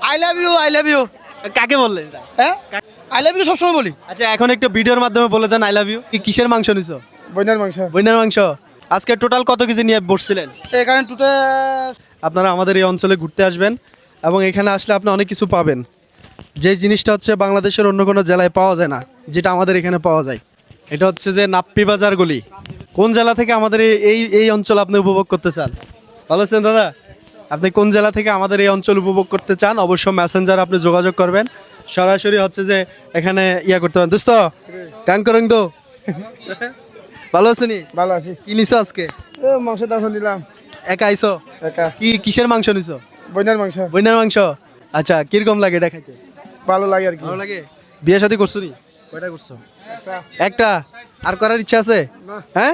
I love you. কাকে বললেন এটা? হ্যাঁ, আই লাভ ইউ সবসময় বলি। আচ্ছা এখন একটু ভিডিওর মাধ্যমে বলে দেন আই লাভ ইউ। কিসের মাংস নিছো? বইনার মাংস। বইনের মাংস। আজকে টোটাল কত কেজি নিয়ে বসছিলেন? এখানে টুটে আপনারা আমাদের এই অঞ্চলে ঘুরতে আসবেন এবং এখানে আসলে আপনি অনেক কিছু পাবেন, যে জিনিসটা হচ্ছে বাংলাদেশের অন্য কোনো জেলায় পাওয়া যায় না, যেটা আমাদের এখানে পাওয়া যায়। এটা হচ্ছে যে নাপ্পি বাজার গলি। কোন জেলা থেকে আমাদের এই অঞ্চল আপনি উপভোগ করতে চান? ভালো আছেন দাদা? আপনি কোন জেলা থেকে আমাদের এই অঞ্চল উপভোগ করতে চান অবশ্য মেসেঞ্জার আপনি যোগাযোগ করবেন। সরাসরি হচ্ছে যে এখানে করতে পারেন। দোস্ত গান করেন তো। ভালো আছেন? ভালো আছি। কি নিছো আজকে? মাংস দাম দিলাম। একা আইছো? একা। কিসের মাংস নিছো? বইনার মাংস। বইনের মাংস। আচ্ছা কিরকম লাগে এটা খাইতে? ভালো লাগে আর কি। ভালো লাগে। বিয়ে শাদী করছো নি? কয়টা করছো? একটা। আর করার ইচ্ছা আছে? হ্যাঁ,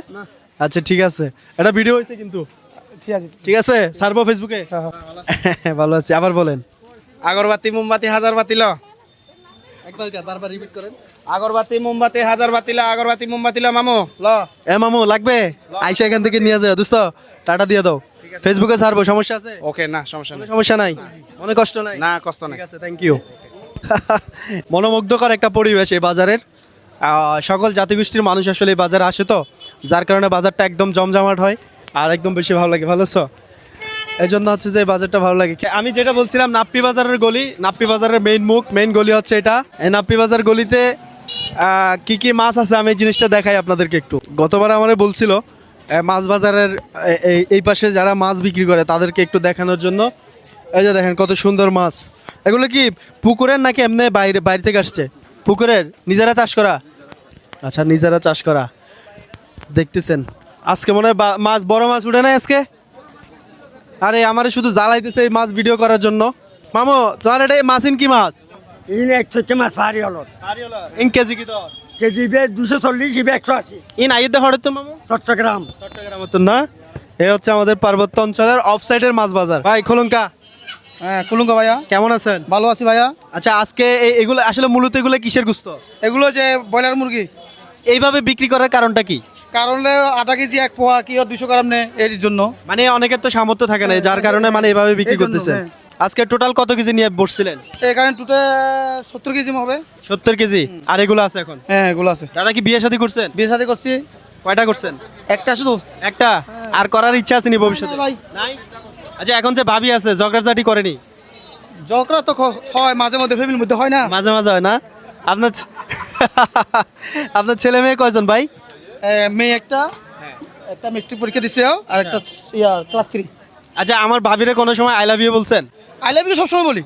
আচ্ছা ঠিক আছে। এটা ভিডিও হয়েছে কিন্তু। ঠিক আছে। ঠিক আছে, ছাড়বো ফেসবুকে। ভালো আছি। আবার বলেন। আগরবাতি মোমবাতি হাজার বাতি ল। একবার বারবার রিপিট করেন। আগরবাতি মোমবাতি হাজার বাতি ল। আগরবাতি মোমবাতি ল মামু ল। এ মামু লাগবে? আইসা এখান থেকে নিয়ে যাও দোস্ত। টাটা দিয়ে দাও। ফেসবুকে ছাড়বো, সমস্যা আছে? ওকে, না সমস্যা কোনো নেই। সমস্যা নাই, মনে কষ্ট নাই? না, কষ্ট নেই। ঠিক আছে, থ্যাংক ইউ। মনোমুগ্ধকর একটা পরিবেশ এই বাজারের। সকল জাতিগোষ্ঠীর মানুষ আসলে এই বাজারে আসে, তো যার কারণে বাজারটা একদম জমজমাট হয় আর একদম বেশি ভালো লাগে। ভালো আছো? এই জন্য হচ্ছে যে এই বাজারটা ভালো লাগে। আমি যেটা বলছিলাম, নাপ্পি বাজারের গলি, নাপ্পি বাজারের মেইন গলি হচ্ছে এটা। এই নাপ্পি বাজার গলিতে কি কি মাছ আছে আমি এই জিনিসটা দেখাই আপনাদেরকে একটু। গতবার আমারে বলছিল মাছ বাজারের এই পাশে যারা মাছ বিক্রি করে তাদেরকে একটু দেখানোর জন্য। এই যে দেখেন কত সুন্দর মাছ। এগুলো কি পুকুরের নাকি এমনি বাইরে থেকে আসছে? পুকুরের, নিজেরা চাষ করা? আচ্ছা, নিজেরা চাষ করা। দেখতেছেন আজকে মনে হয় মাছ, বড় মাছ উঠে নাই আজকে। আরে আমারে শুধু জ্বালাইতেছে এই মাছ ভিডিও করার জন্য। মামু তোমার এটা মাছ কি মাছ? ইন 100 মাছ সারি হলো ইন কেজি কি তো? কেজি বে 240 ইবে 180 ইন আইতে হড়ে তো মামু চট্টগ্রাম। চট্টগ্রাম মতন না? এই হচ্ছে আমাদের পার্বত্য অঞ্চলের অফ সাইডের মাছ বাজার। ভাই খোলঙ্কা, হ্যাঁ, কুলুঙ্গা ভাইয়া। কেমন আছেন? ভালো আছি ভাইয়া। আচ্ছা আজকে এগুলো আসলে মূলত এগুলো কিসের গুস্ত? এগুলো যে ব্রয়লার মুরগি, এইভাবে বিক্রি করার কারণটা কি? কারণ আধা কেজি এক পোয়া কি 200 গ্রাম নেই এর জন্য। মানে অনেকের তো সামর্থ্য থাকে না, যার কারণে মানে এভাবে বিক্রি এই জন্য, করতেছেন। হ্যাঁ। আজকে টোটাল কত কেজি নিয়ে বসছিলেন? এখানে টুটে 70 কেজি হবে। 70 কেজি। আর এগুলো আছে এখন? হ্যাঁ, এগুলো আছে। দাদা কি বিয়ে শাদী করছেন? বিয়ে শাদী করছি। কয়টা করছেন? একটা শুধু। একটা? আর করার ইচ্ছা আছে নি ভবিষ্যতে? না ভাই। নাই। আচ্ছা এখন যে ভাবি আছে ঝগড়াঝাটি করেনি? ঝগড়া তো হয় মাঝে মধ্যে, ফ্যামিলির মধ্যে হয় না। মাঝে মাঝে হয় না? আপনার আপনার ছেলে মেয়ে কয়জন ভাই? মেয়ে একটা মেট্রিক পরীক্ষা দিছে, আর একটা ক্লাস 3। আচ্ছা আমার ভাবিরে কোনো সময় আই লাভ ইউ বলছেন? আই লাভ ইউ সবসময় বলি।